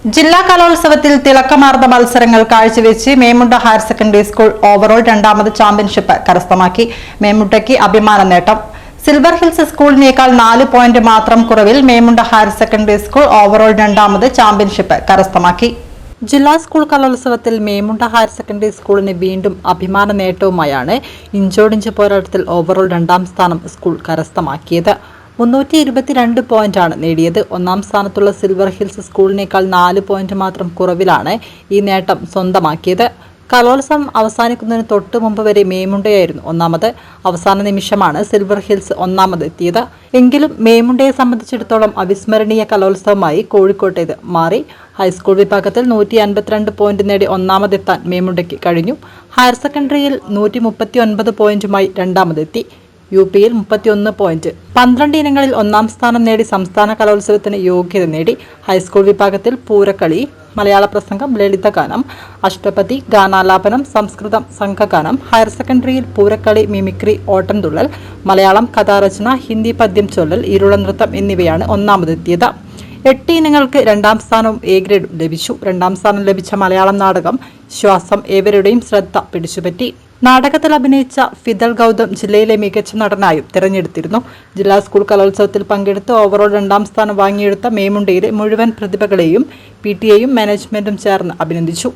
ജില്ലാ കലോത്സവത്തിൽ തിളക്കമാർന്ന മത്സരങ്ങൾ കാഴ്ചവെച്ച് Memunda higher secondary school overall രണ്ടാമത് ചാമ്പ്യൻഷിപ്പ് കരസ്ഥമാക്കി. മേമുണ്ടയ്ക്ക് അഭിമാന നേട്ടം. സിൽവർ ഹിൽസ് സ്കൂളിനേക്കാൾ 4 പോയിന്റ് മാത്രം കുറവിൽ Memunda higher secondary school overall രണ്ടാമത് ചാമ്പ്യൻഷിപ്പ് കരസ്ഥമാക്കി. ജില്ലാ സ്കൂൾ കലോത്സവത്തിൽ മേമുണ്ട ഹയർ സെക്കൻഡറി സ്കൂളിന് വീണ്ടും അഭിമാന നേട്ടവുമായാണ് ഇഞ്ചോടിഞ്ച് പോരാട്ടത്തിൽ ഓവറോൾ രണ്ടാം സ്ഥാനം സ്കൂൾ കരസ്ഥമാക്കിയത്. 322 പോയിന്റാണ് നേടിയത്. ഒന്നാം സ്ഥാനത്തുള്ള സിൽവർ ഹിൽസ് സ്കൂളിനേക്കാൾ 4 പോയിന്റ് മാത്രം കുറവിലാണ് ഈ നേട്ടം സ്വന്തമാക്കിയത്. കലോത്സവം അവസാനിക്കുന്നതിന് തൊട്ടു മുമ്പ് വരെ മേമുണ്ടയായിരുന്നു ഒന്നാമത്. അവസാന നിമിഷമാണ് സിൽവർ ഹിൽസ് ഒന്നാമത് എത്തിയത്. എങ്കിലും മേമുണ്ടയെ സംബന്ധിച്ചിടത്തോളം അവിസ്മരണീയ കലോത്സവമായി കോഴിക്കോട്ടേത് മാറി. ഹൈസ്കൂൾ വിഭാഗത്തിൽ 152 പോയിന്റ് നേടി ഒന്നാമതെത്താൻ മേമുണ്ടയ്ക്ക് കഴിഞ്ഞു. ഹയർ സെക്കൻഡറിയിൽ 139 പോയിന്റുമായി രണ്ടാമതെത്തി. UPയിൽ 31 പോയിന്റ്. 12 ഇനങ്ങളിൽ ഒന്നാം സ്ഥാനം നേടി സംസ്ഥാന കലോത്സവത്തിന് യോഗ്യത നേടി. ഹൈസ്കൂൾ വിഭാഗത്തിൽ പൂരക്കളി, മലയാള പ്രസംഗം, ലളിതഗാനം, അഷ്ടപതി, ഗാനാലാപനം, സംസ്കൃതം, സംഘഗാനം. ഹയർ സെക്കൻഡറിയിൽ പൂരക്കളി, മിമിക്രി, ഓട്ടംതുള്ളൽ, മലയാളം കഥാരചന, ഹിന്ദി പദ്യം ചൊല്ലൽ, ഇരുള നൃത്തം എന്നിവയാണ് ഒന്നാമതെത്തിയത്. 8 ഇനങ്ങൾക്ക് രണ്ടാം സ്ഥാനവും A ഗ്രേഡും ലഭിച്ചു. രണ്ടാം സ്ഥാനം ലഭിച്ച മലയാളം നാടകം ശ്വാസം ഏവരുടെയും ശ്രദ്ധ പിടിച്ചുപറ്റി. നാടകത്തിൽ അഭിനയിച്ച ഫിദൽ ഗൗതം ജില്ലയിലെ മികച്ച നടനായും തിരഞ്ഞെടുത്തിരുന്നു. ജില്ലാ സ്കൂൾ കലോത്സവത്തിൽ പങ്കെടുത്ത് ഓവറോൾ രണ്ടാം സ്ഥാനം വാങ്ങിയെടുത്ത മേമുണ്ടയിലെ മുഴുവൻ പ്രതിഭകളെയും PTA യും മാനേജ്മെന്റും ചേർന്ന് അഭിനന്ദിച്ചു.